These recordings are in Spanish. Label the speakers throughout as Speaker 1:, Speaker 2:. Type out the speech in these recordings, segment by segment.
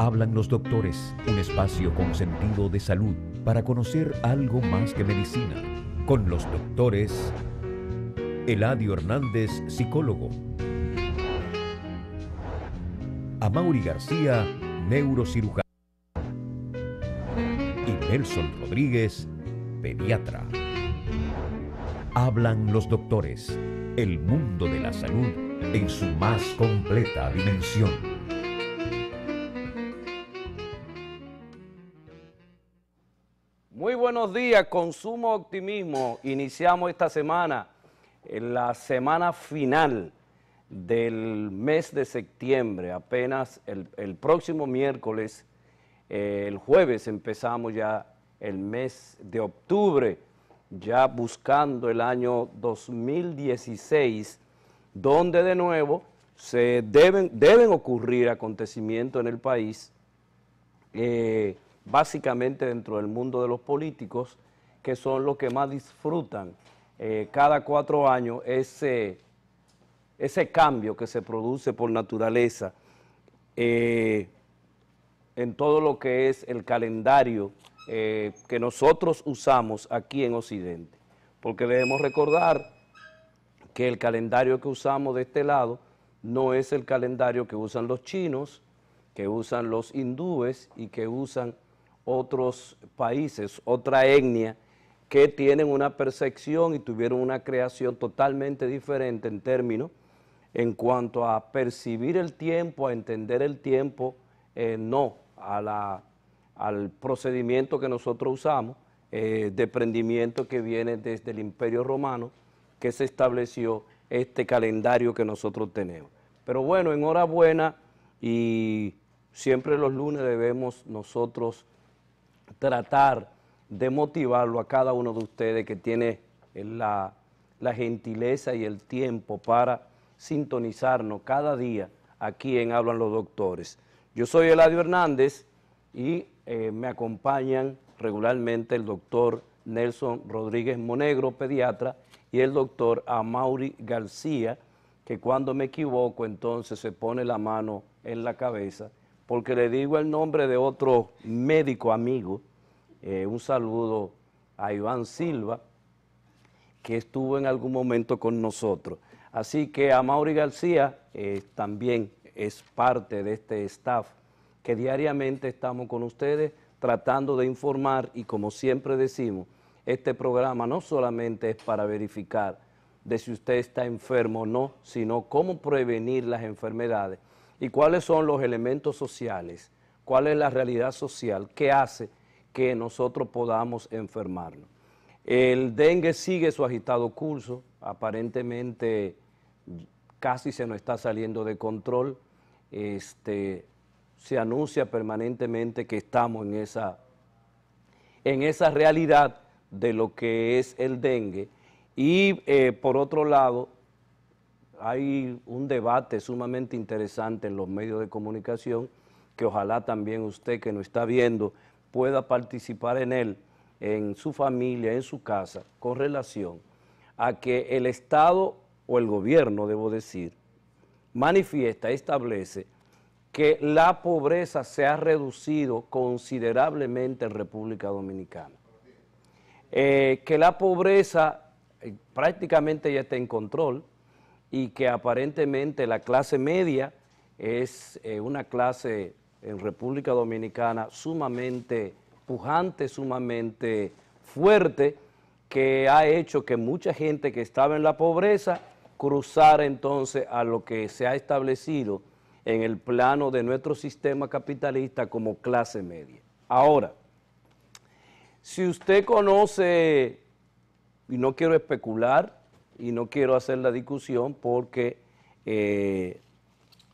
Speaker 1: Hablan los doctores, un espacio con sentido de salud para conocer algo más que medicina. Con los doctores Eladio Hernández, psicólogo. Amaury García, neurocirujano. Y Nelson Rodríguez, pediatra. Hablan los doctores, el mundo de la salud en su más completa dimensión.
Speaker 2: Muy buenos días, con sumo optimismo iniciamos esta semana, en la semana final del mes de septiembre, apenas el próximo miércoles, el jueves empezamos ya el mes de octubre, ya buscando el año 2016, donde de nuevo se deben ocurrir acontecimientos en el país, básicamente dentro del mundo de los políticos, que son los que más disfrutan cada 4 años ese cambio que se produce por naturaleza en todo lo que es el calendario que nosotros usamos aquí en Occidente. Porque debemos recordar que el calendario que usamos de este lado no es el calendario que usan los chinos, que usan los hindúes y que usan otros países, otra etnia, que tienen una percepción y tuvieron una creación totalmente diferente en términos, en cuanto a percibir el tiempo, a entender el tiempo, no al procedimiento que nosotros usamos, de prendimiento que viene desde el Imperio Romano, que se estableció este calendario que nosotros tenemos. Pero bueno, enhorabuena, y siempre los lunes debemos nosotros tratar de motivarlo a cada uno de ustedes que tiene la gentileza y el tiempo para sintonizarnos cada día aquí en Hablan los Doctores. Yo soy Eladio Hernández y me acompañan regularmente el doctor Nelson Rodríguez Monegro, pediatra, y el doctor Amaury García, que cuando me equivoco entonces se pone la mano en la cabeza, porque le digo el nombre de otro médico amigo. Un saludo a Iván Silva, que estuvo en algún momento con nosotros. Así que Amaury García también es parte de este staff que diariamente estamos con ustedes tratando de informar, y como siempre decimos, este programa no solamente es para verificar de si usted está enfermo o no, sino cómo prevenir las enfermedades y cuáles son los elementos sociales, cuál es la realidad social que hace que nosotros podamos enfermarnos. El dengue sigue su agitado curso, aparentemente casi se nos está saliendo de control, se anuncia permanentemente que estamos en esa realidad de lo que es el dengue, y por otro lado hay un debate sumamente interesante en los medios de comunicación que ojalá también usted que nos está viendo pueda participar en él, en su familia, en su casa, con relación a que el Estado, o el gobierno, debo decir, manifiesta, establece que la pobreza se ha reducido considerablemente en República Dominicana. Que la pobreza prácticamente ya está en control y que aparentemente la clase media es una clase en República Dominicana sumamente pujante, sumamente fuerte, que ha hecho que mucha gente que estaba en la pobreza cruzara entonces a lo que se ha establecido en el plano de nuestro sistema capitalista como clase media. Ahora, si usted conoce, y no quiero especular y no quiero hacer la discusión porque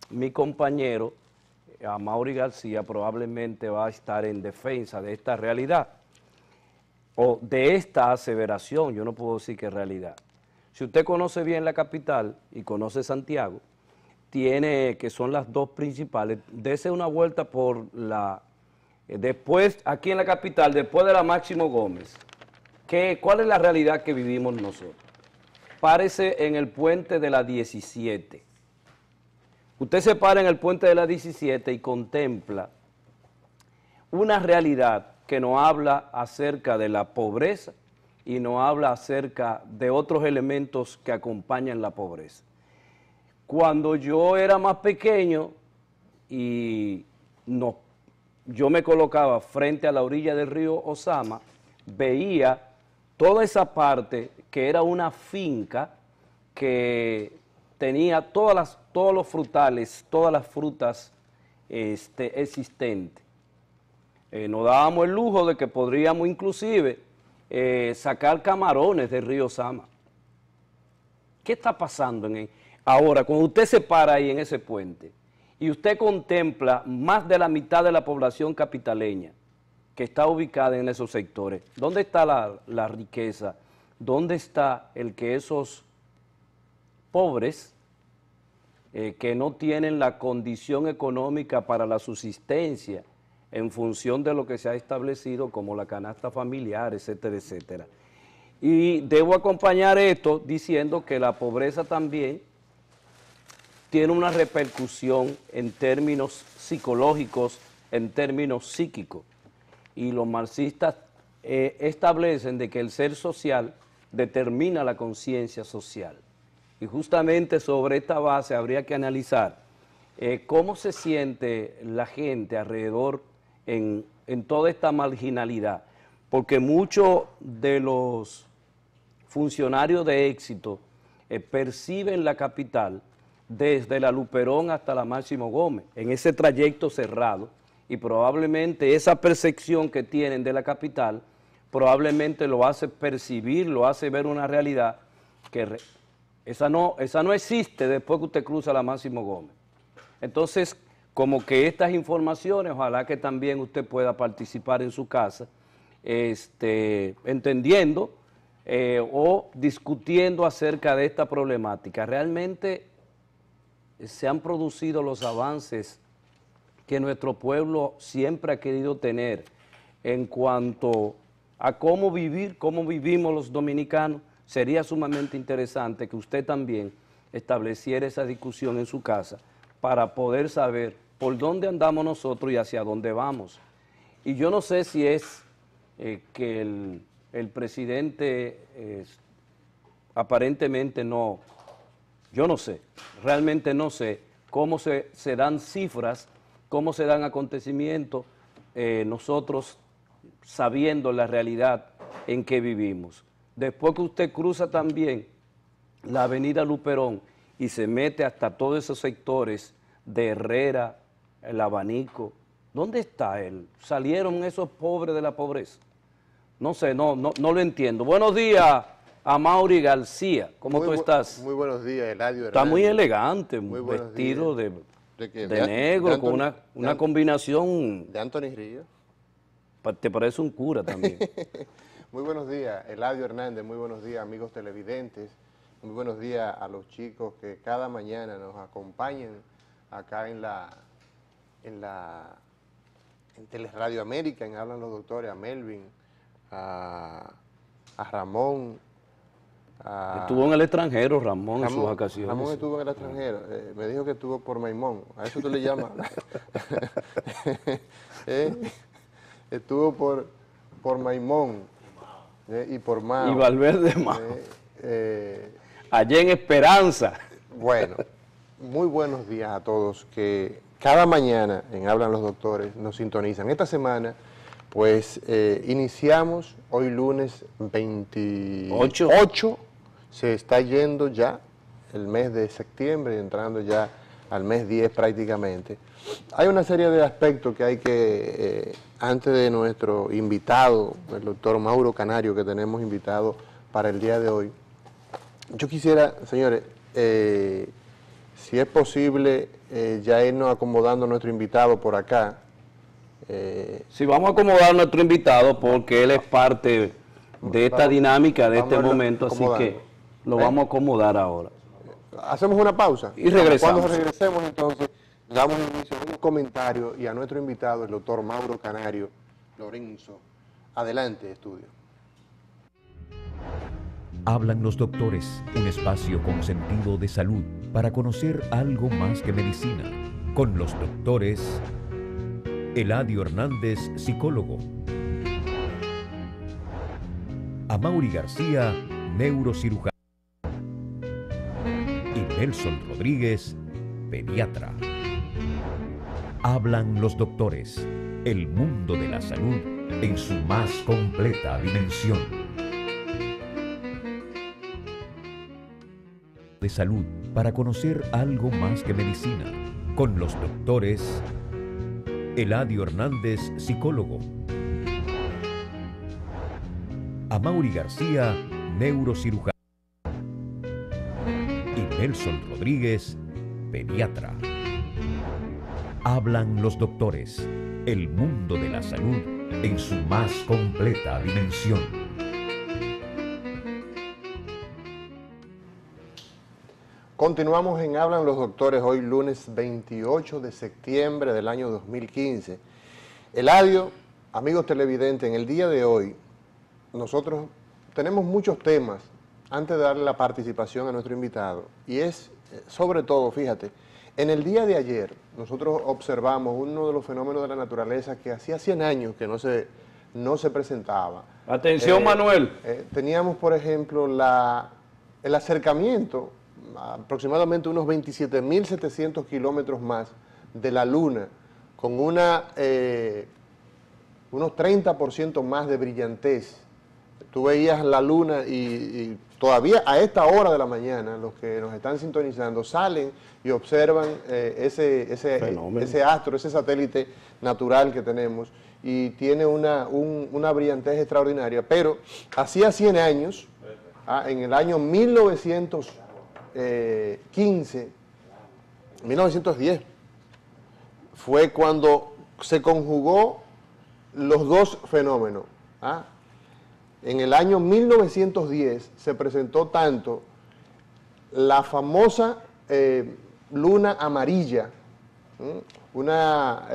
Speaker 2: mi compañero Amaury García probablemente va a estar en defensa de esta realidad o de esta aseveración, yo no puedo decir que es realidad. Si usted conoce bien la capital y conoce Santiago, tiene, que son las dos principales, dese una vuelta por después, aquí en la capital, después de la Máximo Gómez, ¿cuál es la realidad que vivimos nosotros? Párese en el puente de la 17. Usted se para en el puente de la 17 y contempla una realidad que nos habla acerca de la pobreza y nos habla acerca de otros elementos que acompañan la pobreza. Cuando yo era más pequeño y yo me colocaba frente a la orilla del río Osama, veía toda esa parte que era una finca que tenía todos los frutales, todas las frutas existentes. Nos dábamos el lujo de que podríamos inclusive sacar camarones del río Osama. ¿Qué está pasando ahora, cuando usted se para ahí en ese puente y usted contempla más de la mitad de la población capitaleña que está ubicada en esos sectores? ¿Dónde está la riqueza? ¿Dónde está el que esos pobres que no tienen la condición económica para la subsistencia en función de lo que se ha establecido como la canasta familiar, etcétera, etcétera? Y debo acompañar esto diciendo que la pobreza también tiene una repercusión en términos psicológicos, en términos psíquicos. Y los marxistas establecen de que el ser social determina la conciencia social. Y justamente sobre esta base habría que analizar cómo se siente la gente alrededor en toda esta marginalidad, porque muchos de los funcionarios de éxito perciben la capital desde la Luperón hasta la Máximo Gómez, en ese trayecto cerrado, y probablemente esa percepción que tienen de la capital probablemente lo hace percibir, lo hace ver una realidad que esa no existe después que usted cruza la Máximo Gómez. Entonces, como que estas informaciones, ojalá que también usted pueda participar en su casa, entendiendo o discutiendo acerca de esta problemática. Realmente se han producido los avances que nuestro pueblo siempre ha querido tener en cuanto a cómo vivimos los dominicanos. Sería sumamente interesante que usted también estableciera esa discusión en su casa para poder saber por dónde andamos nosotros y hacia dónde vamos. Y yo no sé si es que el presidente aparentemente no, yo no sé, realmente no sé cómo se dan cifras, cómo se dan acontecimientos, nosotros sabiendo la realidad en que vivimos. Después que usted cruza también la avenida Luperón y se mete hasta todos esos sectores de Herrera, el Abanico, ¿dónde está él? ¿Salieron esos pobres de la pobreza? No sé, no lo entiendo. Buenos días a Mauri García, ¿cómo tú estás?
Speaker 3: Muy buenos días, Eladio Hernández.
Speaker 2: Está muy elegante,
Speaker 3: muy
Speaker 2: vestido
Speaker 3: días.
Speaker 2: de negro, con una combinación.
Speaker 3: De Anthony Ríos.
Speaker 2: Te parece un cura también.
Speaker 3: Muy buenos días, Eladio Hernández, muy buenos días, amigos televidentes, muy buenos días a los chicos que cada mañana nos acompañan acá en Teleradio América, en Hablan los Doctores, a Melvin, a Ramón.
Speaker 2: Estuvo en el extranjero, Ramón, en sus vacaciones.
Speaker 3: Ramón estuvo en el extranjero, me dijo que estuvo por Maimón, a eso tú le llamas. Estuvo por Maimón y por Mao.
Speaker 2: Y Valverde Mao. Allá en Esperanza.
Speaker 3: Bueno, muy buenos días a todos que cada mañana en Hablan los Doctores nos sintonizan. Esta semana, pues, iniciamos hoy lunes 28, se está yendo ya el mes de septiembre, entrando ya al mes 10 prácticamente. Hay una serie de aspectos que hay que, antes de nuestro invitado, el doctor Mauro Canario, que tenemos invitado para el día de hoy, yo quisiera, señores, si es posible, ya irnos acomodando a nuestro invitado por acá.
Speaker 2: Sí, vamos a acomodar a nuestro invitado porque él es parte de esta dinámica, de este momento, así que lo vamos a acomodar ahora.
Speaker 3: Hacemos una pausa.
Speaker 2: Y regresamos.
Speaker 3: Cuando regresemos, entonces, damos inicio a un comentario y a nuestro invitado, el doctor Mauro Canario Lorenzo. Adelante, estudio.
Speaker 1: Hablan los doctores, un espacio con sentido de salud para conocer algo más que medicina. Con los doctores Eladio Hernández, psicólogo. Amaury García, neurocirujano. Y Nelson Rodríguez, pediatra. Hablan los doctores, el mundo de la salud en su más completa dimensión. De salud para conocer algo más que medicina, con los doctores Eladio Hernández, psicólogo. Amaury García, neurocirujano. Y Nelson Rodríguez, pediatra. Hablan los doctores, el mundo de la salud en su más completa dimensión.
Speaker 3: Continuamos en Hablan los Doctores, hoy lunes 28 de septiembre del año 2015. Eladio, amigos televidentes, en el día de hoy nosotros tenemos muchos temas antes de darle la participación a nuestro invitado, y es sobre todo, fíjate, en el día de ayer nosotros observamos uno de los fenómenos de la naturaleza que hacía 100 años que no se presentaba.
Speaker 2: Atención, Manuel.
Speaker 3: Teníamos, por ejemplo, el acercamiento aproximadamente unos 27.700 kilómetros más de la Luna, con unos 30% más de brillantez. Tú veías la Luna y todavía a esta hora de la mañana, los que nos están sintonizando, salen y observan ese astro, ese satélite natural que tenemos, y tiene una brillantez extraordinaria. Pero hacía 100 años, en el año 1910, fue cuando se conjugó los dos fenómenos. En el año 1910 se presentó tanto la famosa luna amarilla, una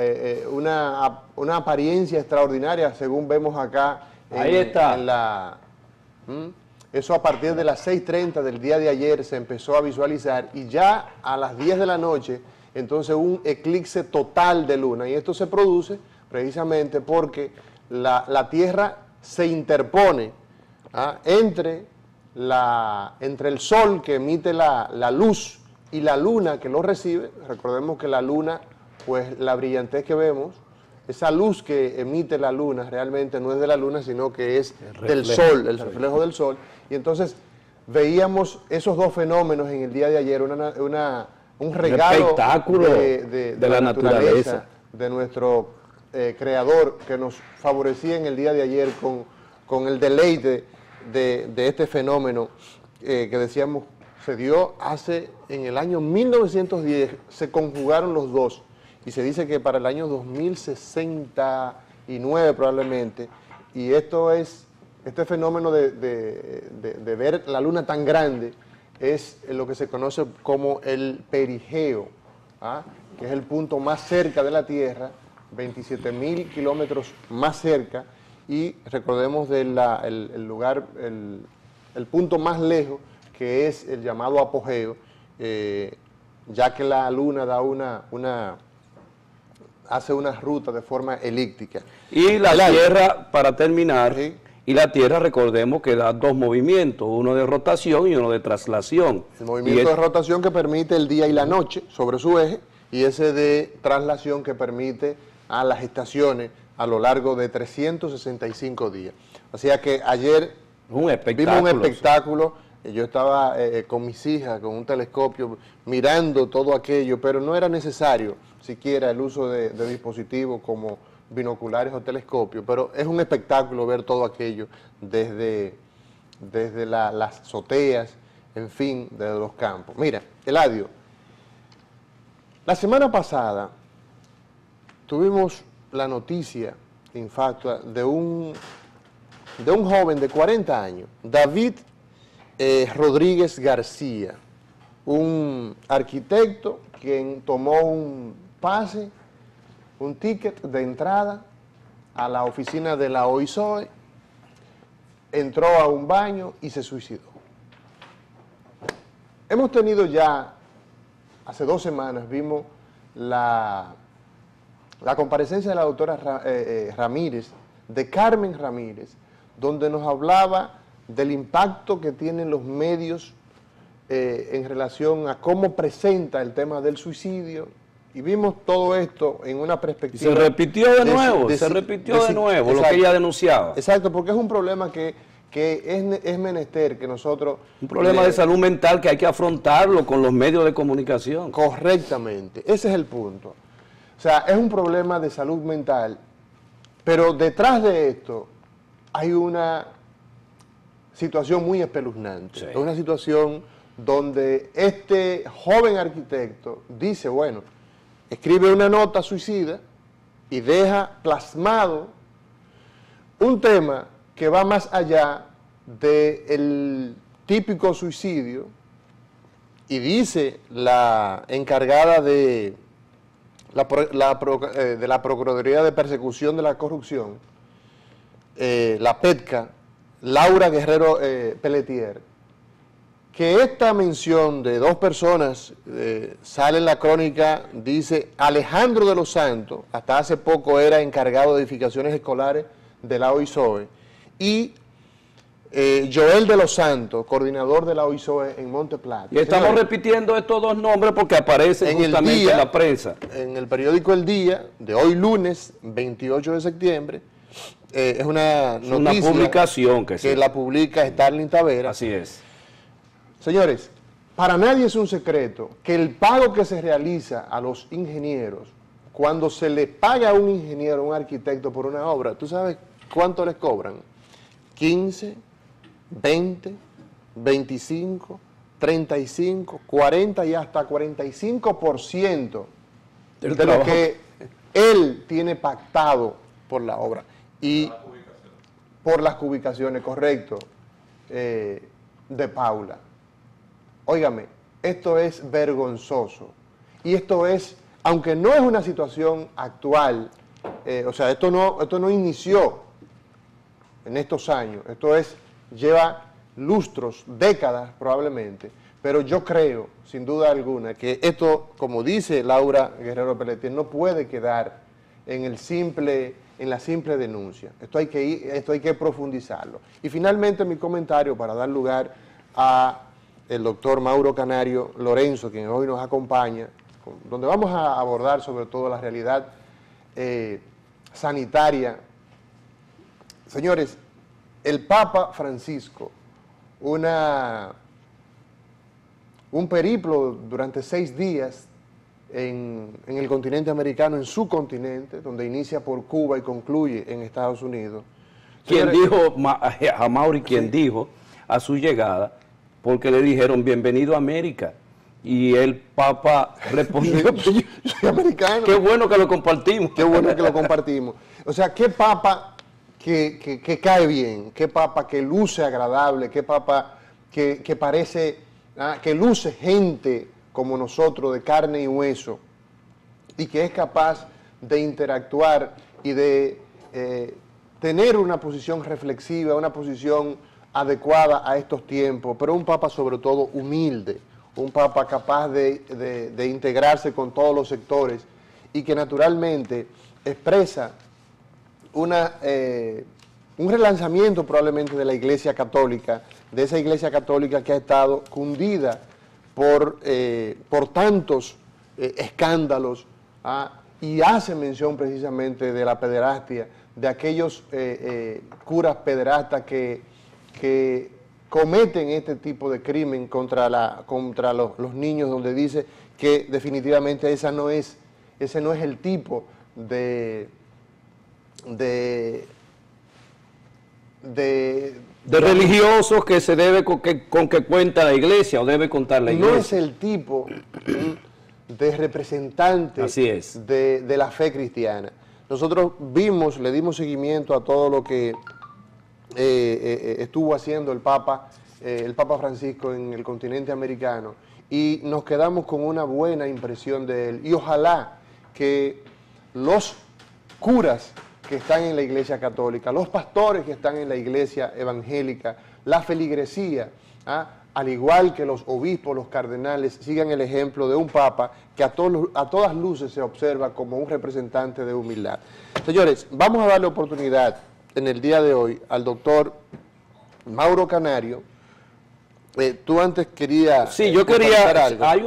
Speaker 3: apariencia extraordinaria, según vemos acá.
Speaker 2: Ahí está.
Speaker 3: Eso a partir de las 6:30 del día de ayer se empezó a visualizar, y ya a las 10 de la noche, entonces un eclipse total de luna. Y esto se produce precisamente porque la Tierra se interpone entre el Sol, que emite la luz, y la Luna, que lo recibe. Recordemos que la Luna, pues la brillantez que vemos, esa luz que emite la Luna realmente no es de la Luna, sino que es del Sol, el reflejo del Sol. Y entonces veíamos esos dos fenómenos en el día de ayer, un regalo
Speaker 2: espectáculo
Speaker 3: de la naturaleza, de nuestro creador, que nos favorecía en el día de ayer con el deleite de este fenómeno que decíamos se dio en el año 1910, se conjugaron los dos, y se dice que para el año 2069 probablemente, y este fenómeno de ver la luna tan grande es lo que se conoce como el perigeo, que es el punto más cerca de la Tierra, 27.000 kilómetros más cerca, y recordemos el punto más lejos, que es el llamado apogeo, ya que la Luna da hace una ruta de forma elíptica.
Speaker 2: Y la Tierra, para terminar, ¿sí? Y la Tierra, recordemos que da dos movimientos, uno de rotación y uno de traslación.
Speaker 3: El movimiento de rotación que permite el día y la noche sobre su eje, y ese de traslación que permite a las estaciones a lo largo de 365 días. O sea que ayer vimos un espectáculo. Yo estaba con mis hijas, con un telescopio, mirando todo aquello, pero no era necesario siquiera el uso de dispositivos como binoculares o telescopios, pero es un espectáculo ver todo aquello desde las azoteas, en fin, desde los campos. Mira, Eladio, la semana pasada tuvimos la noticia, infactua, de un joven de 40 años, David Rodríguez García, un arquitecto quien tomó un pase, un ticket de entrada a la oficina de la OISOE, entró a un baño y se suicidó. Hemos tenido ya, hace 2 semanas, vimos la la comparecencia de la doctora Ramírez, de Carmen Ramírez, donde nos hablaba del impacto que tienen los medios en relación a cómo presenta el tema del suicidio, y vimos todo esto en una perspectiva...
Speaker 2: Y se repitió de nuevo, lo que ella denunciaba.
Speaker 3: Exacto, porque es un problema que es menester que nosotros...
Speaker 2: Un problema de salud mental que hay que afrontarlo con los medios de comunicación.
Speaker 3: Correctamente, ese es el punto. O sea, es un problema de salud mental, pero detrás de esto hay una situación muy espeluznante.
Speaker 2: Sí.
Speaker 3: Es una situación donde este joven arquitecto dice, bueno, escribe una nota suicida y deja plasmado un tema que va más allá del típico suicidio, y dice la encargada de la Procuraduría de Persecución de la Corrupción, la PETCA, Laura Guerrero Pelletier, que esta mención de dos personas sale en la crónica, dice Alejandro de los Santos, hasta hace poco era encargado de edificaciones escolares de la OISOE, y Joel de los Santos, coordinador de la OISOE en Monte Plata.
Speaker 2: Y estamos repitiendo estos dos nombres porque aparecen justamente en la prensa.
Speaker 3: En el periódico El Día, de hoy lunes, 28 de septiembre, es una noticia,
Speaker 2: una publicación
Speaker 3: que la publica Starling Tavera.
Speaker 2: Así es.
Speaker 3: Señores, para nadie es un secreto que el pago que se realiza a los ingenieros, cuando se le paga a un ingeniero, a un arquitecto por una obra, ¿tú sabes cuánto les cobran? 15, 20, 25, 35, 40 y hasta 45% de lo que él tiene pactado por la obra. Y por las ubicaciones, correcto, de Paula. Óigame, esto es vergonzoso. Y esto es, aunque no es una situación actual, o sea, esto no inició en estos años, lleva lustros, décadas probablemente, pero yo creo, sin duda alguna, que esto, como dice Laura Guerrero Pelletier, no puede quedar en la simple denuncia. Esto hay que profundizarlo. Y finalmente mi comentario, para dar lugar a el doctor Mauro Canario Lorenzo, quien hoy nos acompaña, donde vamos a abordar sobre todo la realidad sanitaria. Señores, el Papa Francisco, un periplo durante 6 días en el continente americano, en su continente, donde inicia por Cuba y concluye en Estados Unidos.
Speaker 2: A Mauri, quien dijo a su llegada, porque le dijeron bienvenido a América, y el Papa respondió,
Speaker 3: yo soy americano.
Speaker 2: Qué bueno que lo compartimos.
Speaker 3: Qué bueno que lo compartimos. O sea, qué Papa que cae bien, qué Papa que luce agradable, qué Papa que parece, que luce gente como nosotros, de carne y hueso, y que es capaz de interactuar y de tener una posición reflexiva, una posición adecuada a estos tiempos, pero un Papa sobre todo humilde, un Papa capaz de integrarse con todos los sectores, y que naturalmente expresa un relanzamiento probablemente de la Iglesia Católica, de esa Iglesia Católica que ha estado cundida por tantos escándalos, y hace mención precisamente de la pederastia, de aquellos curas pederastas que cometen este tipo de crimen contra los niños, donde dice que definitivamente ese no es el tipo de
Speaker 2: religiosos que se debe con que cuenta la iglesia o debe contar la iglesia.
Speaker 3: No es el tipo de representante.
Speaker 2: Así es.
Speaker 3: de la fe cristiana. Nosotros le dimos seguimiento a todo lo que estuvo haciendo el Papa Francisco en el continente americano, y nos quedamos con una buena impresión de él, y ojalá que los curas que están en la Iglesia Católica, los pastores que están en la Iglesia evangélica, la feligresía, al igual que los obispos, los cardenales, sigan el ejemplo de un papa que a todas luces se observa como un representante de humildad. Señores, vamos a darle oportunidad en el día de hoy al doctor Mauro Canario. Tú antes querías...
Speaker 2: Sí, yo quería... Algo. Hay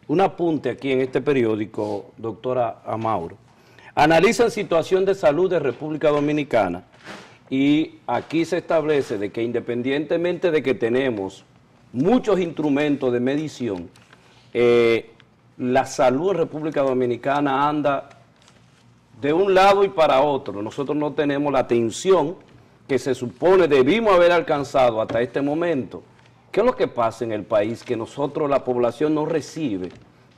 Speaker 2: un apunte aquí en este periódico, doctora Mauro. Analizan situación de salud de República Dominicana y aquí se establece de que independientemente de que tenemos muchos instrumentos de medición, la salud en República Dominicana anda de un lado y para otro. Nosotros no tenemos la atención que se supone debimos haber alcanzado hasta este momento. ¿Qué es lo que pasa en el país? Que nosotros, la población, no recibe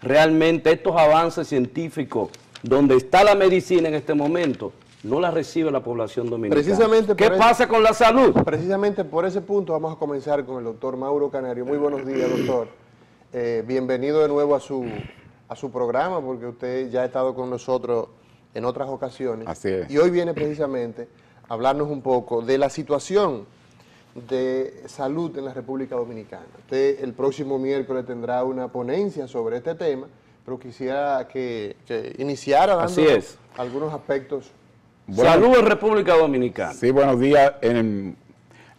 Speaker 2: realmente estos avances científicos donde está la medicina en este momento, no la recibe la población dominicana.
Speaker 3: Precisamente
Speaker 2: ¿Qué pasa con la salud?
Speaker 3: Precisamente por ese punto vamos a comenzar con el doctor Mauro Canario. Muy buenos días, doctor. Bienvenido de nuevo a su programa, porque usted ya ha estado con nosotros en otras ocasiones.
Speaker 4: Así es.
Speaker 3: Y hoy viene precisamente a hablarnos un poco de la situación de salud en la República Dominicana. Usted el próximo miércoles tendrá una ponencia sobre este tema, pero quisiera que iniciara dando algunos aspectos.
Speaker 2: Bueno, salud en República Dominicana.
Speaker 4: Sí, buenos días.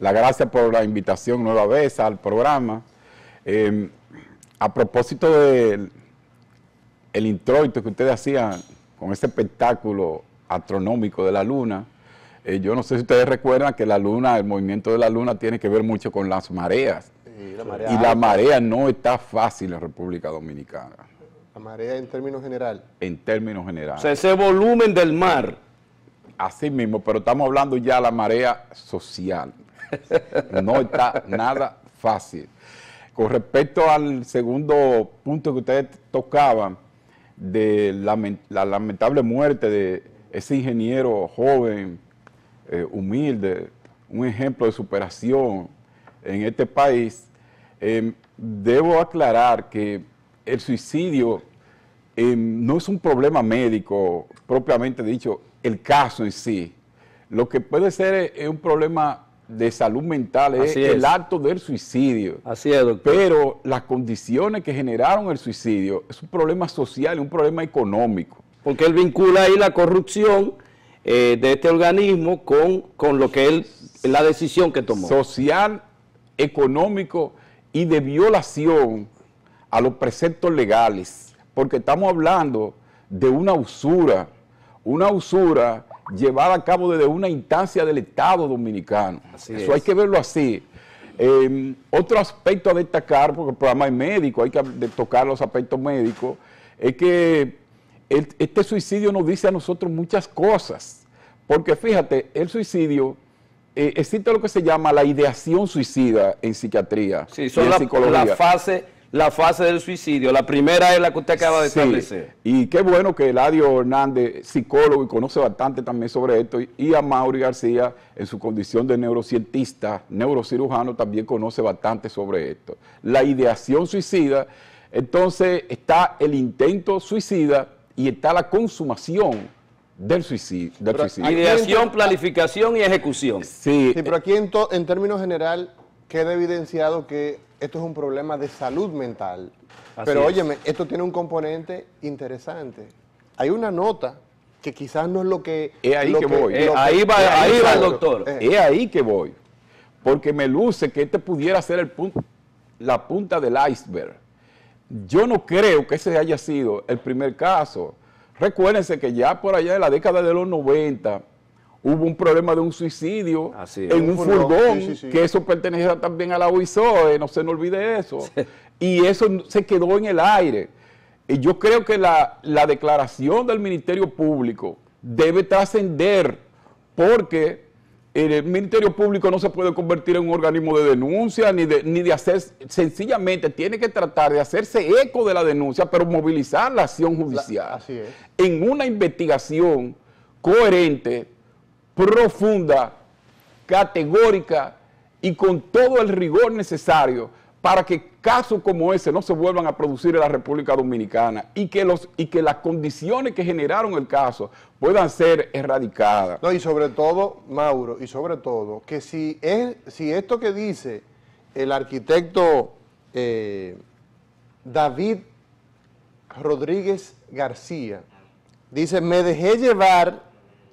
Speaker 4: La gracias por la invitación nueva vez al programa. A propósito del introito que ustedes hacían con ese espectáculo astronómico de la luna, yo no sé si ustedes recuerdan que la luna, el movimiento de la luna tiene que ver mucho con las mareas. Y la marea no está fácil en República Dominicana.
Speaker 3: La marea en términos generales.
Speaker 4: En términos generales.
Speaker 2: O sea, ese volumen del mar.
Speaker 4: Así mismo, pero estamos hablando ya de la marea social. No está nada fácil. Con respecto al segundo punto que ustedes tocaban, de la lamentable muerte de ese ingeniero joven, humilde, un ejemplo de superación en este país, debo aclarar que el suicidio no es un problema médico propiamente dicho, el caso en sí. Lo que puede ser es un problema de salud mental, es el acto del suicidio.
Speaker 2: Así es, doctor.
Speaker 4: Pero las condiciones que generaron el suicidio es un problema social, un problema económico.
Speaker 2: Porque él vincula ahí la corrupción de este organismo con lo que la decisión que tomó.
Speaker 4: Social, económico y de violación a los preceptos legales, porque estamos hablando de una usura llevada a cabo desde una instancia del Estado dominicano. Eso hay que verlo así. Otro aspecto a destacar, porque el programa es médico, hay que tocar los aspectos médicos, es que este suicidio nos dice a nosotros muchas cosas, porque fíjate, el suicidio, existe lo que se llama la ideación suicida en psiquiatría,
Speaker 2: sí, son
Speaker 4: en psicología.
Speaker 2: La fase del suicidio. La primera es la que usted acaba de establecer.
Speaker 4: Y qué bueno que Eladio Hernández, psicólogo, y conoce bastante también sobre esto, y a Mauri García, en su condición de neurocientista, neurocirujano, también conoce bastante sobre esto. La ideación suicida, entonces está el intento suicida y está la consumación del suicidio.
Speaker 2: Ideación, planificación y ejecución.
Speaker 3: Sí, pero aquí en términos general queda evidenciado que esto es un problema de salud mental. Pero óyeme, esto tiene un componente interesante. Hay una nota que quizás no es lo que...
Speaker 4: Es ahí que voy.
Speaker 2: Ahí va el doctor.
Speaker 4: Es ahí que voy. Porque me luce que este pudiera ser la punta del iceberg. Yo no creo que ese haya sido el primer caso. Recuérdense que ya por allá en la década de los 90 hubo un problema de un suicidio en un furgón, que eso pertenecía también a la UISOE, no se nos olvide eso. Sí. Y eso se quedó en el aire. Y yo creo que la declaración del Ministerio Público debe trascender, porque el Ministerio Público no se puede convertir en un organismo de denuncia, ni de hacer, sencillamente tiene que tratar de hacerse eco de la denuncia, pero movilizar la acción judicial.
Speaker 3: Así es.
Speaker 4: En una investigación coherente, profunda, categórica y con todo el rigor necesario para que casos como ese no se vuelvan a producir en la República Dominicana y que las condiciones que generaron el caso puedan ser erradicadas.
Speaker 3: No, y sobre todo, Mauro, que si esto que dice el arquitecto David Rodríguez García dice: me dejé llevar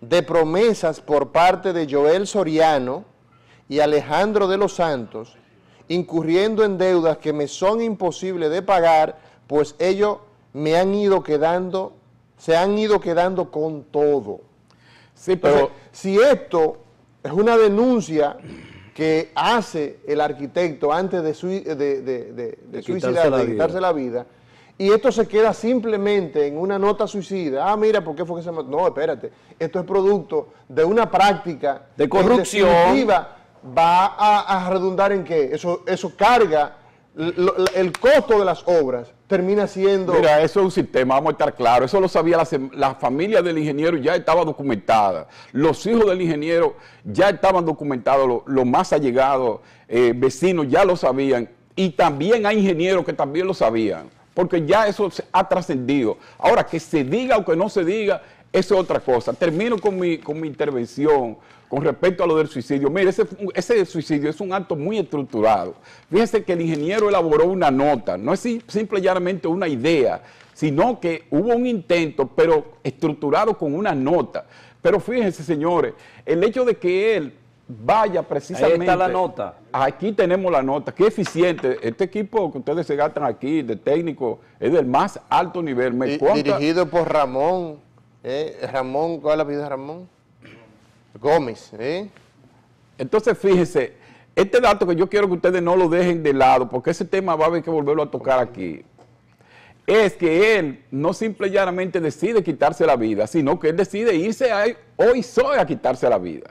Speaker 3: de promesas por parte de Joel Soriano y Alejandro de los Santos, incurriendo en deudas que me son imposibles de pagar, pues ellos se han ido quedando con todo.
Speaker 4: Sí, pero
Speaker 3: Entonces, si esto es una denuncia que hace el arquitecto antes de suicidarse, de quitarse la vida, y esto se queda simplemente en una nota suicida, mira, ¿por qué fue que se mató? No, espérate, esto es producto de una práctica
Speaker 2: de corrupción.
Speaker 3: En definitiva, va a redundar en qué? Eso carga el costo de las obras, termina siendo...
Speaker 4: Mira, eso es un sistema, vamos a estar claros, eso lo sabía la familia del ingeniero, ya estaba documentada, los hijos del ingeniero ya estaban documentados, los más allegados, vecinos ya lo sabían, y también hay ingenieros que también lo sabían, porque ya eso ha trascendido. Ahora, que se diga o que no se diga, eso es otra cosa. Termino con mi intervención con respecto a lo del suicidio. Mire, ese suicidio es un acto muy estructurado. Fíjense que el ingeniero elaboró una nota, no es simple y llanamente una idea, sino que hubo un intento, pero estructurado con una nota. Pero fíjense, señores, el hecho de que él vaya precisamente...
Speaker 2: Ahí está la nota.
Speaker 4: Aquí tenemos la nota. Qué eficiente. Este equipo que ustedes se gastan aquí de técnico es del más alto nivel.
Speaker 3: Dirigido por Ramón. Ramón, ¿cuál es la vida de Ramón? Gómez.
Speaker 4: Entonces, fíjense, este dato que yo quiero que ustedes no lo dejen de lado, porque ese tema va a haber que volverlo a tocar aquí, es que él no simple y llanamente decide quitarse la vida, sino que él decide irse a OISOE a quitarse la vida.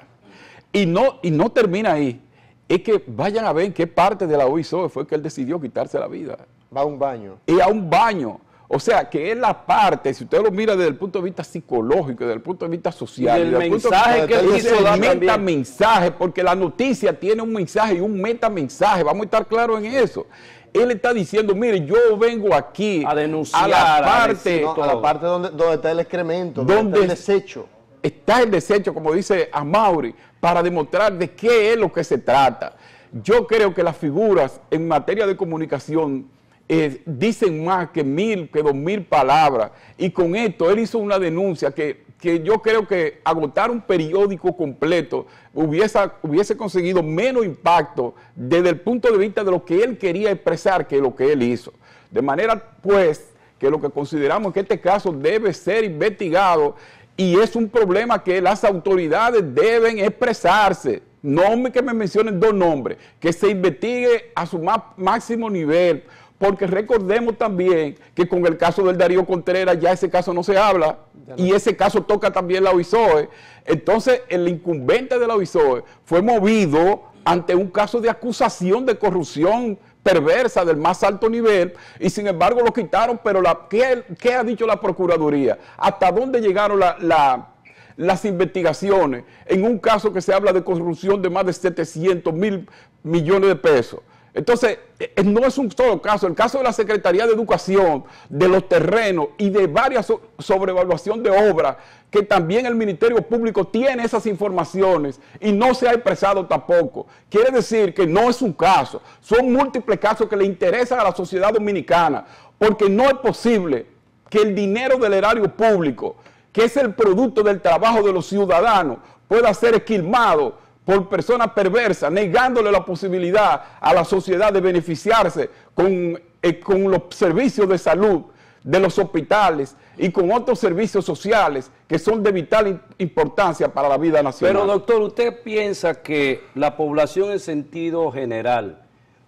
Speaker 4: Y no termina ahí. Es que vayan a ver en qué parte de la OISOE fue que él decidió quitarse la vida.
Speaker 3: Va a un baño.
Speaker 4: Y a un baño. O sea, que es la parte, si usted lo mira desde el punto de vista psicológico, desde el punto de vista social,
Speaker 2: y el mensaje que él hizo
Speaker 4: el metamensaje, porque la noticia tiene un mensaje y un metamensaje, vamos a estar claros en eso. Él está diciendo, mire, yo vengo aquí
Speaker 2: a denunciar,
Speaker 4: a la parte
Speaker 3: donde está el excremento, donde está el desecho.
Speaker 4: Está el desecho, como dice Amaury, para demostrar de qué es lo que se trata. Yo creo que las figuras en materia de comunicación dicen más que 1000, que 2000 palabras, y con esto él hizo una denuncia que yo creo que agotar un periódico completo hubiese conseguido menos impacto desde el punto de vista de lo que él quería expresar que lo que él hizo. De manera, pues, que lo que consideramos es que este caso debe ser investigado y es un problema que las autoridades deben expresarse. No que me mencionen dos nombres, que se investigue a su máximo nivel, porque recordemos también que con el caso del Darío Contreras ya ese caso no se habla y ese caso toca también la OISOE. Entonces el incumbente de la OISOE fue movido ante un caso de acusación de corrupción perversa del más alto nivel y sin embargo lo quitaron, pero ¿qué ha dicho la Procuraduría? ¿Hasta dónde llegaron las investigaciones en un caso que se habla de corrupción de más de 700.000 millones de pesos? Entonces, no es un solo caso, el caso de la Secretaría de Educación, de los terrenos y de varias sobrevaluación de obras, que también el Ministerio Público tiene esas informaciones y no se ha expresado tampoco. Quiere decir que no es un caso, son múltiples casos que le interesan a la sociedad dominicana, porque no es posible que el dinero del erario público, que es el producto del trabajo de los ciudadanos, pueda ser esquilmado por personas perversas, negándole la posibilidad a la sociedad de beneficiarse con los servicios de salud de los hospitales y con otros servicios sociales que son de vital importancia para la vida nacional.
Speaker 2: Pero doctor, ¿usted piensa que la población en sentido general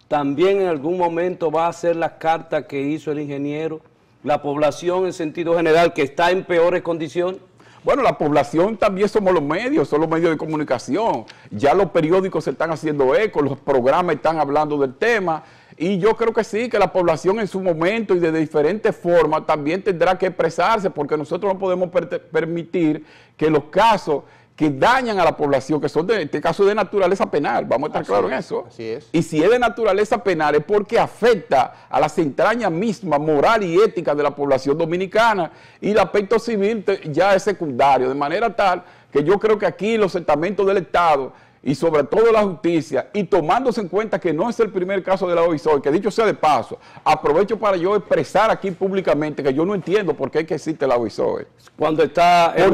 Speaker 2: también en algún momento va a hacer la carta que hizo el ingeniero? La población en sentido general que está en peores condiciones.
Speaker 4: Bueno, la población también somos los medios de comunicación. Ya los periódicos se están haciendo eco, los programas están hablando del tema. Y yo creo que sí, que la población en su momento y de diferentes formas también tendrá que expresarse, porque nosotros no podemos permitir que los casos que dañan a la población, que son de este caso de naturaleza penal, vamos a estar claros en eso.
Speaker 3: Así es.
Speaker 4: Y si es de naturaleza penal es porque afecta a las entrañas mismas moral y ética de la población dominicana, y el aspecto civil ya es secundario, de manera tal que yo creo que aquí los estamentos del Estado y sobre todo la justicia, y tomándose en cuenta que no es el primer caso de la OISOE, que dicho sea de paso, aprovecho para yo expresar aquí públicamente que yo no entiendo por qué es que existe la OISOE.
Speaker 2: Cuando está en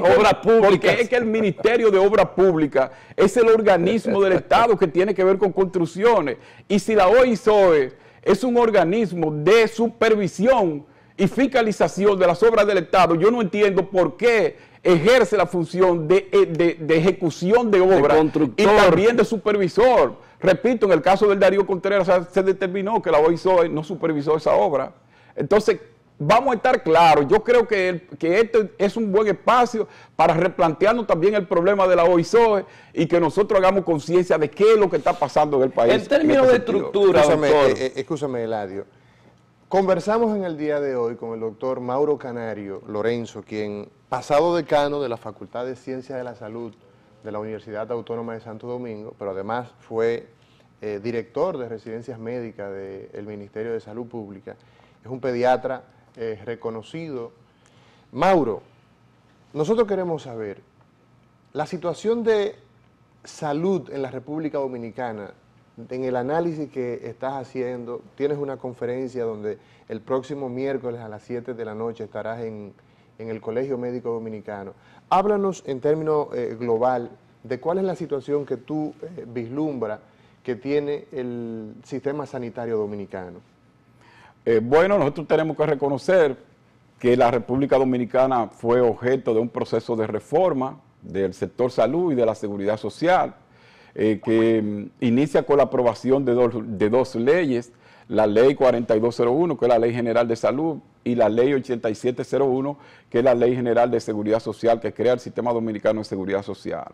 Speaker 2: Obras Públicas.
Speaker 4: Porque es que el Ministerio de Obras Públicas es el organismo del Estado que tiene que ver con construcciones, y si la OISOE es un organismo de supervisión y fiscalización de las obras del Estado, yo no entiendo por qué ejerce la función de ejecución de obras y también de supervisor. Repito, en el caso del Darío Contreras se determinó que la OISOE no supervisó esa obra. Entonces, vamos a estar claros. Yo creo que este es un buen espacio para replantearnos también el problema de la OISOE y que nosotros hagamos conciencia de qué es lo que está pasando en el país.
Speaker 2: En términos de estructura,
Speaker 3: escúchame, Eladio. Conversamos en el día de hoy con el doctor Mauro Canario Lorenzo, quien, pasado decano de la Facultad de Ciencias de la Salud de la Universidad Autónoma de Santo Domingo, pero además fue director de residencias médicas del Ministerio de Salud Pública. Es un pediatra reconocido. Mauro, nosotros queremos saber, la situación de salud en la República Dominicana, en el análisis que estás haciendo, tienes una conferencia donde el próximo miércoles a las 7 de la noche estarás en el Colegio Médico Dominicano. Háblanos en términos global de cuál es la situación que tú vislumbras que tiene el sistema sanitario dominicano.
Speaker 4: Bueno, nosotros tenemos que reconocer que la República Dominicana fue objeto de un proceso de reforma del sector salud y de la seguridad social, que inicia con la aprobación de dos leyes, la Ley 4201, que es la Ley General de Salud, y la Ley 8701, que es la Ley General de Seguridad Social, que crea el Sistema Dominicano de Seguridad Social.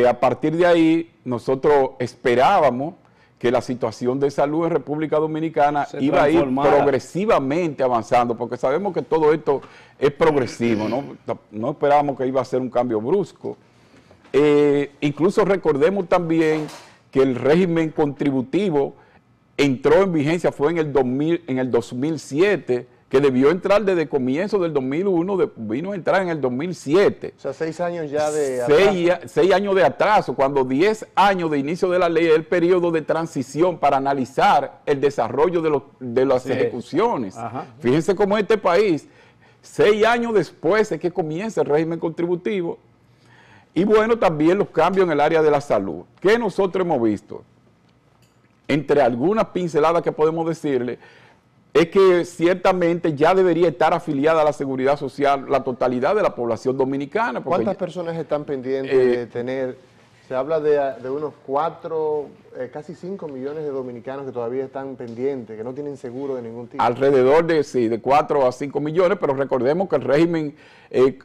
Speaker 4: A partir de ahí, nosotros esperábamos que la situación de salud en República Dominicana iba a ir progresivamente avanzando, porque sabemos que todo esto es progresivo, no esperábamos que iba a ser un cambio brusco. Incluso recordemos también que el régimen contributivo entró en vigencia, fue en el 2007, que debió entrar desde comienzo del 2001, vino a entrar en el 2007.
Speaker 3: O sea, 6 años ya de
Speaker 4: atraso. 6 años de atraso, cuando 10 años de inicio de la ley es el periodo de transición para analizar el desarrollo de las ejecuciones. Ajá. Fíjense cómo este país, 6 años después es que comienza el régimen contributivo. Y bueno, también los cambios en el área de la salud. ¿Qué nosotros hemos visto? Entre algunas pinceladas que podemos decirle, es que ciertamente ya debería estar afiliada a la Seguridad Social la totalidad de la población dominicana.
Speaker 3: ¿Cuántas personas están pendientes de tener? Se habla de unos 4, casi 5 millones de dominicanos que todavía están pendientes, que no tienen seguro de ningún tipo.
Speaker 4: Alrededor de 4 a 5 millones, pero recordemos que el régimen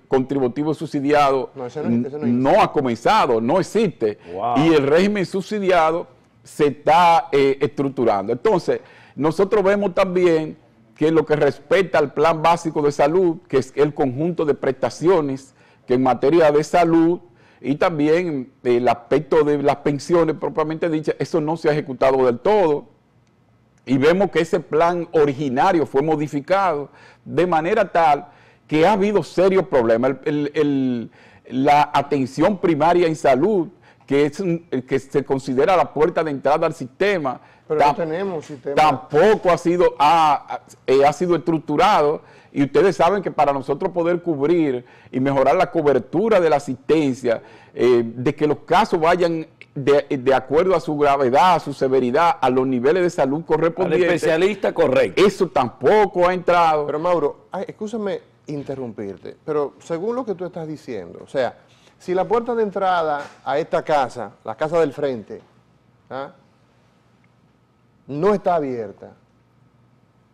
Speaker 4: contributivo subsidiado no ha comenzado, no existe. Wow. Y el régimen subsidiado se está estructurando. Entonces, nosotros vemos también que lo que respecta al Plan Básico de Salud, que es el conjunto de prestaciones que en materia de salud y también el aspecto de las pensiones propiamente dichas, eso no se ha ejecutado del todo. Y vemos que ese plan originario fue modificado de manera tal que ha habido serios problemas. La atención primaria en salud, que se considera la puerta de entrada al sistema,
Speaker 3: pero no tenemos sistema.
Speaker 4: Tampoco ha sido estructurado, y ustedes saben que para nosotros poder cubrir y mejorar la cobertura de la asistencia, de que los casos vayan de acuerdo a su gravedad, a su severidad, a los niveles de salud correspondientes.
Speaker 2: Al especialista correcto.
Speaker 4: Eso tampoco ha entrado.
Speaker 3: Pero Mauro, escúchame interrumpirte, pero según lo que tú estás diciendo, o sea, si la puerta de entrada a esta casa, la casa del frente, no está abierta,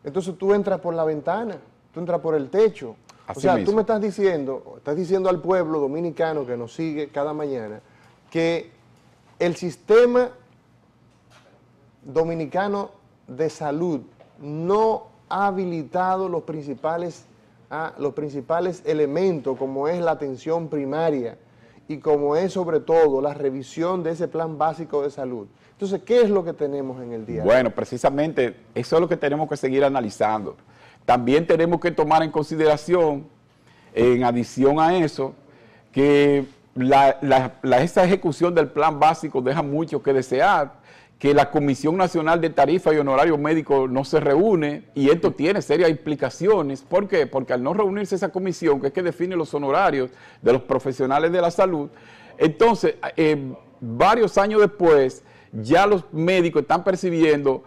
Speaker 3: entonces tú entras por la ventana, tú entras por el techo. Así o sea, mismo. Tú me estás diciendo al pueblo dominicano que nos sigue cada mañana, que el sistema dominicano de salud no ha habilitado los principales elementos, como es la atención primaria y como es sobre todo la revisión de ese plan básico de salud. Entonces, ¿qué es lo que tenemos en el día?
Speaker 4: Bueno, precisamente eso es lo que tenemos que seguir analizando. También tenemos que tomar en consideración, en adición a eso, que esa ejecución del plan básico deja mucho que desear, que la Comisión Nacional de Tarifas y Honorarios Médicos no se reúne, y esto tiene serias implicaciones. ¿Por qué? Porque al no reunirse esa comisión, que es que define los honorarios de los profesionales de la salud, entonces, varios años después, ya los médicos están percibiendo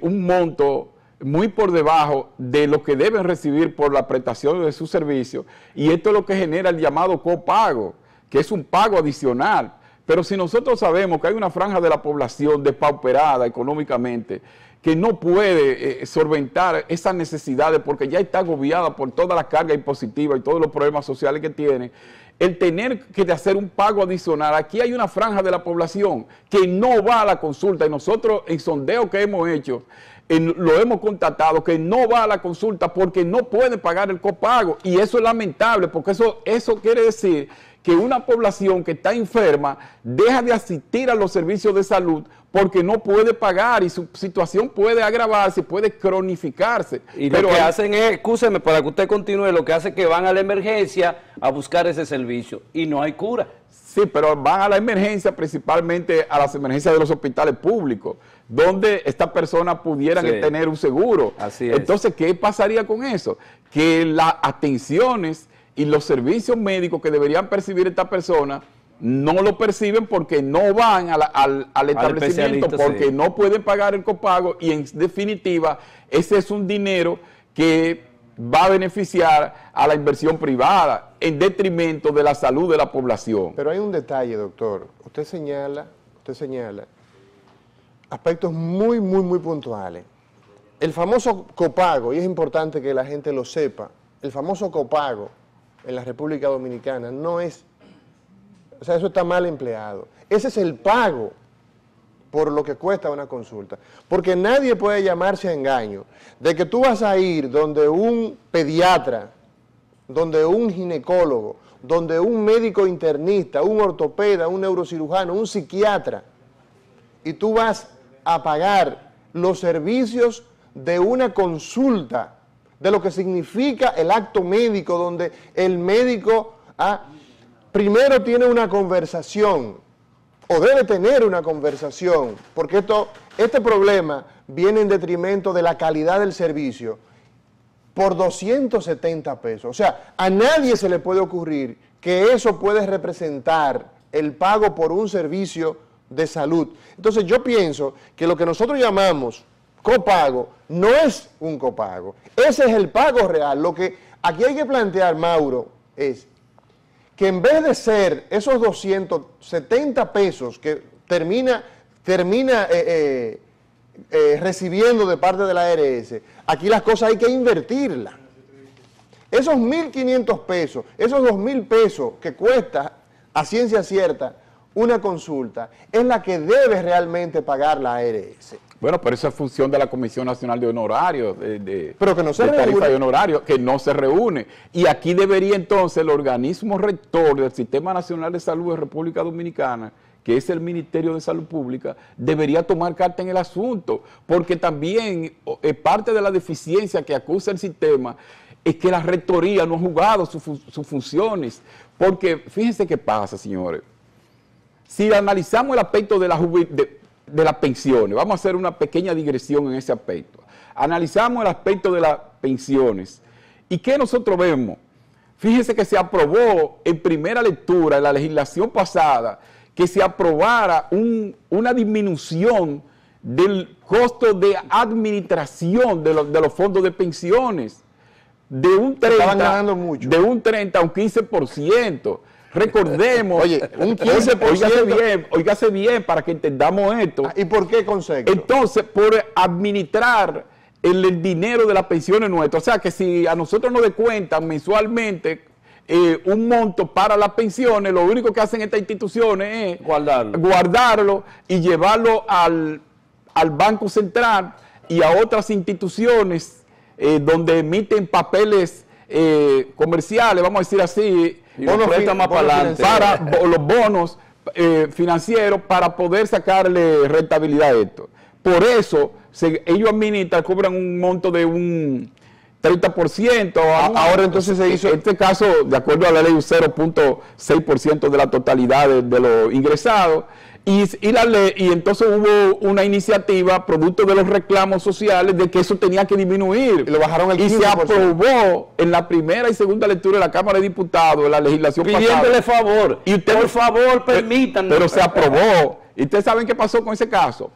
Speaker 4: un monto muy por debajo de lo que deben recibir por la prestación de sus servicios, y esto es lo que genera el llamado copago, que es un pago adicional. Pero si nosotros sabemos que hay una franja de la población despauperada económicamente, que no puede solventar esas necesidades porque ya está agobiada por toda la carga impositiva y todos los problemas sociales que tiene, el tener que hacer un pago adicional, aquí hay una franja de la población que no va a la consulta, y nosotros en sondeo que hemos hecho, lo hemos constatado, que no va a la consulta porque no puede pagar el copago, y eso es lamentable, porque eso quiere decir que una población que está enferma deja de asistir a los servicios de salud porque no puede pagar, y su situación puede agravarse, puede cronificarse.
Speaker 2: Y lo que hacen es, escúcheme, para que usted continúe, lo que hace es que van a la emergencia a buscar ese servicio y no hay cura.
Speaker 4: Sí, pero van a la emergencia, principalmente a las emergencias de los hospitales públicos, donde estas personas pudieran tener un seguro.
Speaker 2: Así es.
Speaker 4: Entonces, ¿qué pasaría con eso? Que las atenciones y los servicios médicos que deberían percibir estas personas no lo perciben porque no van al establecimiento, porque no pueden pagar el copago, y en definitiva ese es un dinero que va a beneficiar a la inversión privada en detrimento de la salud de la población.
Speaker 3: Pero hay un detalle, doctor. Usted señala aspectos muy, muy, muy puntuales. El famoso copago, y es importante que la gente lo sepa, el famoso copago en la República Dominicana no es, o sea, eso está mal empleado. Ese es el pago por lo que cuesta una consulta. Porque nadie puede llamarse a engaño de que tú vas a ir donde un pediatra, donde un ginecólogo, donde un médico internista, un ortopeda, un neurocirujano, un psiquiatra, y tú vas a pagar los servicios de una consulta, de lo que significa el acto médico, donde el médico primero tiene una conversación, o debe tener una conversación, porque este problema viene en detrimento de la calidad del servicio, por 270 pesos. O sea, a nadie se le puede ocurrir que eso puede representar el pago por un servicio de salud. Entonces yo pienso que lo que nosotros llamamos copago no es un copago, ese es el pago real. Lo que aquí hay que plantear, Mauro, es que en vez de ser esos 270 pesos que termina recibiendo de parte de la ARS, aquí las cosas hay que invertirlas. Esos 1.500 pesos, esos 2.000 pesos que cuesta a ciencia cierta una consulta, es la que debe realmente pagar la ARS.
Speaker 4: Bueno, pero esa es función de la Comisión Nacional de Honorarios,
Speaker 3: pero que no se reúne.
Speaker 4: Tarifa de honorarios, que no se reúne. Y aquí debería entonces el organismo rector del Sistema Nacional de Salud de República Dominicana, que es el Ministerio de Salud Pública, debería tomar carta en el asunto, porque también parte de la deficiencia que acusa el sistema es que la rectoría no ha jugado sus funciones. Porque fíjense qué pasa, señores. Si analizamos el aspecto de las pensiones, vamos a hacer una pequeña digresión en ese aspecto. Analizamos el aspecto de las pensiones. ¿Y qué nosotros vemos? Fíjense que se aprobó en primera lectura, en la legislación pasada, que se aprobara una disminución del costo de administración de los fondos de pensiones de un 30 a un 15%. Recordemos,
Speaker 3: oye, un 15%.
Speaker 4: Óigase bien para que entendamos esto.
Speaker 3: ¿Y por qué concepto?
Speaker 4: Entonces, por administrar el dinero de las pensiones nuestras, o sea que si a nosotros nos descuentan mensualmente un monto para las pensiones, lo único que hacen estas instituciones es guardarlo y llevarlo al Banco Central y a otras instituciones donde emiten papeles comerciales, vamos a decir así, para los bonos financieros para poder sacarle rentabilidad a esto. Por eso ellos administran, cobran un monto de 30%.
Speaker 3: Ahora entonces se hizo...
Speaker 4: En este caso, de acuerdo a la ley, un 0.6% de la totalidad de lo ingresado. Y entonces hubo una iniciativa, producto de los reclamos sociales, de que eso tenía que disminuir.
Speaker 3: Y lo bajaron al 15%.
Speaker 4: Y se aprobó en la primera y segunda lectura de la Cámara de Diputados, de la legislación
Speaker 2: pidiéndole
Speaker 4: pasada.
Speaker 2: favor.
Speaker 4: Y usted,
Speaker 2: por favor, permítanlo.
Speaker 4: Pero se aprobó. ¿Y ustedes saben qué pasó con ese caso?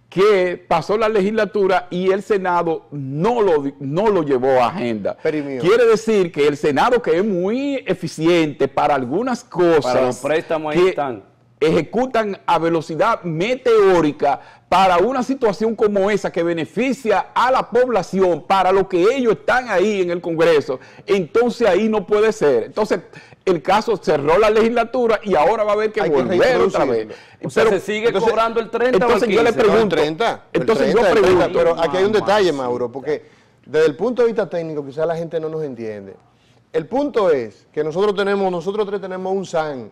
Speaker 4: Que pasó la legislatura y el Senado no lo llevó a agenda.
Speaker 3: Perimió.
Speaker 4: Quiere decir que el Senado, que es muy eficiente para algunas cosas,
Speaker 2: para los préstamos ahí están,
Speaker 4: ejecutan a velocidad meteórica para una situación como esa que beneficia a la población, para lo que ellos están ahí en el Congreso, entonces ahí no puede ser. Entonces el caso cerró la legislatura y ahora va a haber que volver otra vez.
Speaker 2: O sea, se sigue cobrando el 30
Speaker 4: entonces
Speaker 2: o el 15.
Speaker 4: yo le pregunto,
Speaker 3: el 30,
Speaker 4: entonces
Speaker 3: el 30,
Speaker 4: yo pregunto,
Speaker 3: 30, pero aquí hay un detalle, Mauro, porque desde el punto de vista técnico quizás la gente no nos entiende. El punto es que nosotros tres tenemos un SAN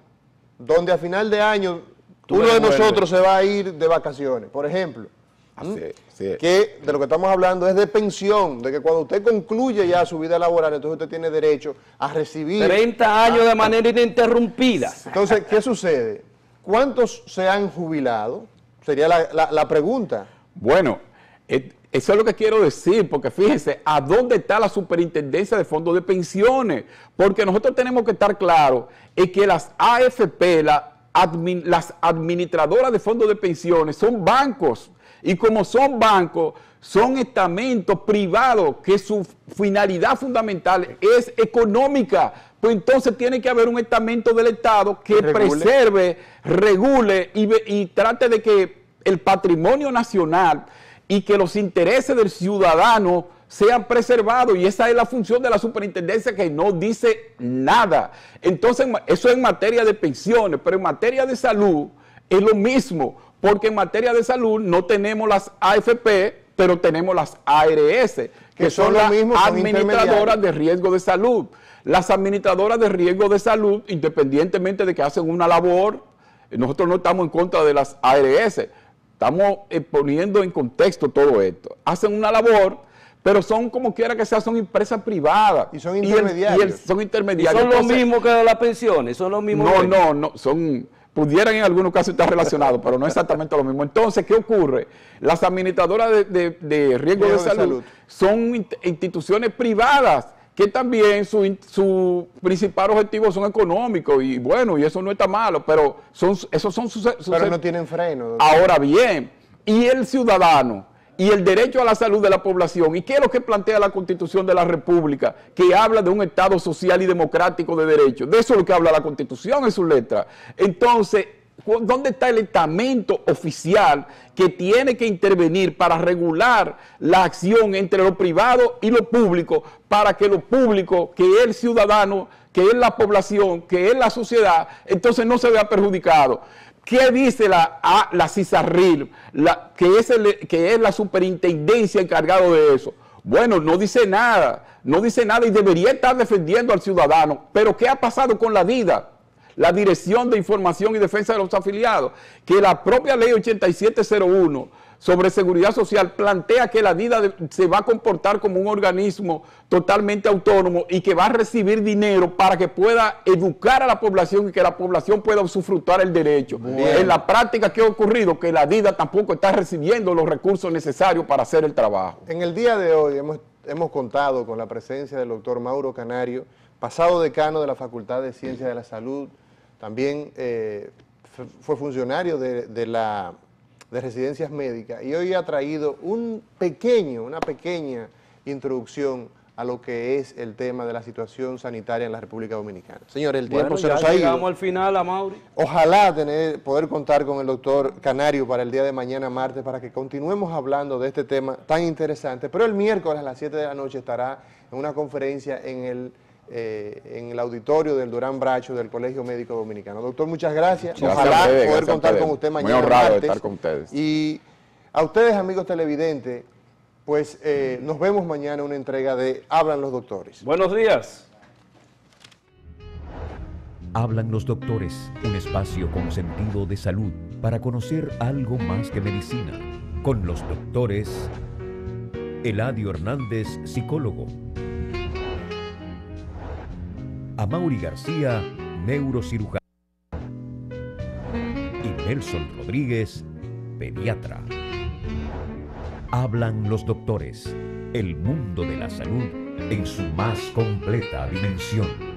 Speaker 3: donde a final de año uno de nosotros se va a ir de vacaciones, por ejemplo.
Speaker 4: Así es.
Speaker 3: Que de lo que estamos hablando es de pensión, de que cuando usted concluye ya su vida laboral, entonces usted tiene derecho a recibir
Speaker 2: 30 años de manera ininterrumpida.
Speaker 3: Entonces, ¿qué sucede? ¿Cuántos se han jubilado? Sería la pregunta.
Speaker 4: Bueno, eso es lo que quiero decir, porque fíjense, ¿a dónde está la superintendencia de fondos de pensiones? Porque nosotros tenemos que estar claros en que las AFP, las administradoras de fondos de pensiones, son bancos. Y como son bancos, son estamentos privados que su finalidad fundamental es económica. Pues entonces tiene que haber un estamento del Estado que preserve, regule y trate de que el patrimonio nacional y que los intereses del ciudadano sean preservados, y esa es la función de la superintendencia, que no dice nada. Entonces, eso es en materia de pensiones, pero en materia de salud es lo mismo, porque en materia de salud no tenemos las AFP, pero tenemos las ARS, que son las administradoras de riesgo de salud. Las administradoras de riesgo de salud, independientemente de que hacen una labor, nosotros no estamos en contra de las ARS, estamos poniendo en contexto todo esto. Hacen una labor, pero son, como quiera que sea, son empresas privadas.
Speaker 3: Y son intermediarios.
Speaker 4: Son intermediarios.
Speaker 2: ¿Y son lo mismo que las pensiones? ¿Son los mismos?
Speaker 4: No, pudieran en algunos casos estar relacionados, pero no exactamente lo mismo. Entonces, ¿qué ocurre? Las administradoras de riesgo de salud son instituciones privadas que también su principal objetivo son económicos, y bueno, y eso no está malo, pero esos son sus
Speaker 3: pero no tienen freno, doctor.
Speaker 4: Ahora bien, y el ciudadano y el derecho a la salud de la población, ¿y qué es lo que plantea la Constitución de la República? Que habla de un Estado social y democrático de derechos. De eso es lo que habla la Constitución en sus letras. Entonces, ¿dónde está el estamento oficial que tiene que intervenir para regular la acción entre lo privado y lo público, para que lo público, que es el ciudadano, que es la población, que es la sociedad, entonces no se vea perjudicado? ¿Qué dice la CISARRIL, que es la superintendencia encargada de eso? Bueno, no dice nada y debería estar defendiendo al ciudadano. Pero ¿qué ha pasado con la DIDA? La Dirección de Información y Defensa de los Afiliados, que la propia ley 8701 sobre seguridad social plantea que la DIDA se va a comportar como un organismo totalmente autónomo y que va a recibir dinero para que pueda educar a la población y que la población pueda usufructar el derecho. En la práctica, ¿qué ha ocurrido? Que la DIDA tampoco está recibiendo los recursos necesarios para hacer el trabajo.
Speaker 3: En el día de hoy hemos contado con la presencia del doctor Mauro Canario, pasado decano de la Facultad de Ciencias de la Salud, también fue funcionario de Residencias Médicas, y hoy ha traído una pequeña introducción a lo que es el tema de la situación sanitaria en la República Dominicana. Señores, el tiempo se nos ha ido.
Speaker 2: Llegamos al final, Amaury.
Speaker 3: Ojalá poder contar con el doctor Canario para el día de mañana, martes, para que continuemos hablando de este tema tan interesante. Pero el miércoles a las 7 de la noche estará en una conferencia en el auditorio del Durán Bracho del Colegio Médico Dominicano. Doctor, muchas gracias. Ojalá poder contar con usted mañana.
Speaker 4: Muy honrado
Speaker 3: martes.
Speaker 4: de estar con ustedes.
Speaker 3: Y a ustedes, amigos televidentes, pues nos vemos mañana en una entrega de Hablan los Doctores.
Speaker 2: Buenos días.
Speaker 1: Hablan los doctores, un espacio con sentido de salud para conocer algo más que medicina, con los doctores Eladio Hernández, psicólogo. Amaury García, neurocirujano. Y Nelson Rodríguez, pediatra. Hablan los doctores, el mundo de la salud en su más completa dimensión.